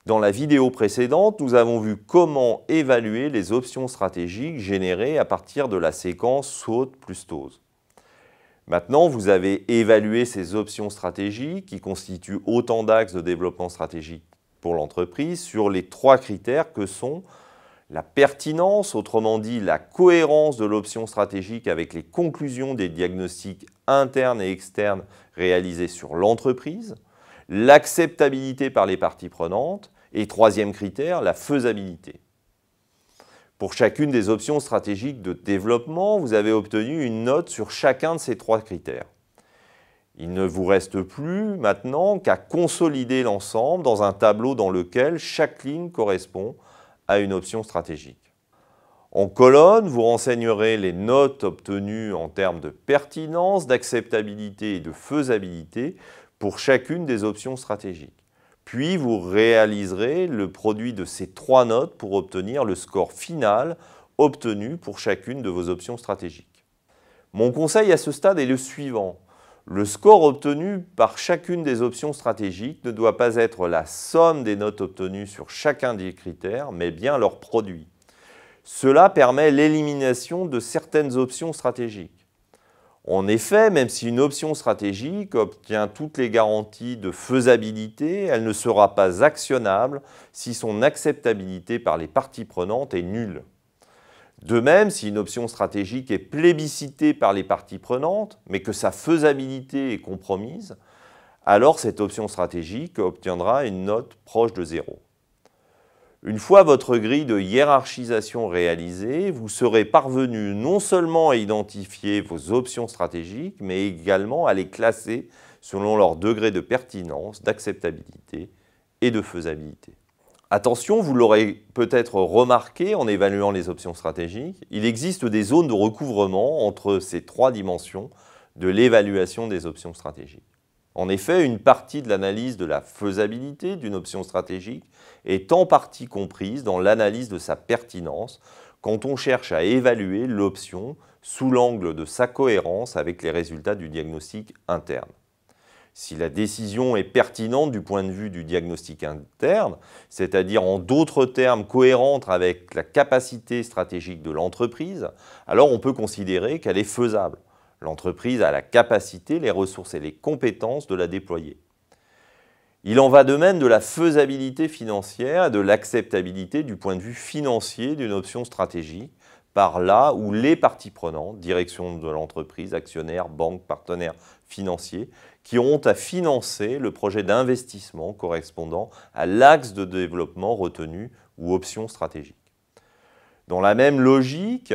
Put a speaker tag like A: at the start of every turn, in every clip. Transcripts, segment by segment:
A: Dans la vidéo précédente, nous avons vu comment évaluer les options stratégiques générées à partir de la séquence SWOT plus TOWS. Maintenant, vous avez évalué ces options stratégiques qui constituent autant d'axes de développement stratégique pour l'entreprise sur les 3 critères que sont la pertinence, autrement dit la cohérence de l'option stratégique avec les conclusions des diagnostics internes et externes réalisés sur l'entreprise, l'acceptabilité par les parties prenantes et 3e critère, la faisabilité. Pour chacune des options stratégiques de développement, vous avez obtenu une note sur chacun de ces 3 critères. Il ne vous reste plus maintenant qu'à consolider l'ensemble dans un tableau dans lequel chaque ligne correspond à une option stratégique. En colonne, vous renseignerez les notes obtenues en termes de pertinence, d'acceptabilité et de faisabilité pour chacune des options stratégiques. Puis vous réaliserez le produit de ces 3 notes pour obtenir le score final obtenu pour chacune de vos options stratégiques. Mon conseil à ce stade est le suivant. Le score obtenu par chacune des options stratégiques ne doit pas être la somme des notes obtenues sur chacun des critères, mais bien leur produit. Cela permet l'élimination de certaines options stratégiques. En effet, même si une option stratégique obtient toutes les garanties de faisabilité, elle ne sera pas actionnable si son acceptabilité par les parties prenantes est nulle. De même, si une option stratégique est plébiscitée par les parties prenantes, mais que sa faisabilité est compromise, alors cette option stratégique obtiendra une note proche de 0. Une fois votre grille de hiérarchisation réalisée, vous serez parvenu non seulement à identifier vos options stratégiques, mais également à les classer selon leur degré de pertinence, d'acceptabilité et de faisabilité. Attention, vous l'aurez peut-être remarqué en évaluant les options stratégiques, il existe des zones de recouvrement entre ces 3 dimensions de l'évaluation des options stratégiques. En effet, une partie de l'analyse de la faisabilité d'une option stratégique est en partie comprise dans l'analyse de sa pertinence quand on cherche à évaluer l'option sous l'angle de sa cohérence avec les résultats du diagnostic interne. Si la décision est pertinente du point de vue du diagnostic interne, c'est-à-dire en d'autres termes cohérente avec la capacité stratégique de l'entreprise, alors on peut considérer qu'elle est faisable. L'entreprise a la capacité, les ressources et les compétences de la déployer. Il en va de même de la faisabilité financière et de l'acceptabilité du point de vue financier d'une option stratégique, par là où les parties prenantes, direction de l'entreprise, actionnaires, banques, partenaires financiers, qui auront à financer le projet d'investissement correspondant à l'axe de développement retenu ou option stratégique. Dans la même logique,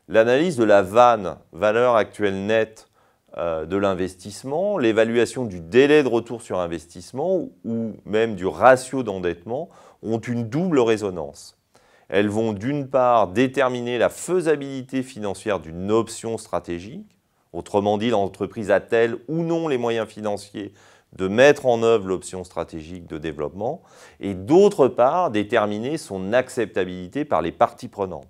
A: l'analyse de la VAN, valeur actuelle nette de l'investissement, l'évaluation du délai de retour sur investissement ou même du ratio d'endettement ont une double résonance. Elles vont d'une part déterminer la faisabilité financière d'une option stratégique, autrement dit l'entreprise a-t-elle ou non les moyens financiers de mettre en œuvre l'option stratégique de développement, et d'autre part déterminer son acceptabilité par les parties prenantes.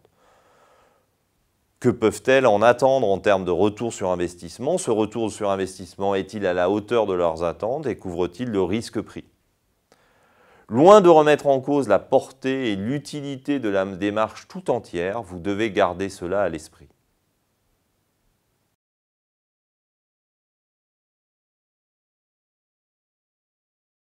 A: Que peuvent-elles en attendre en termes de retour sur investissement? Ce retour sur investissement est-il à la hauteur de leurs attentes et couvre-t-il le risque pris? Loin de remettre en cause la portée et l'utilité de la démarche tout entière, vous devez garder cela à l'esprit.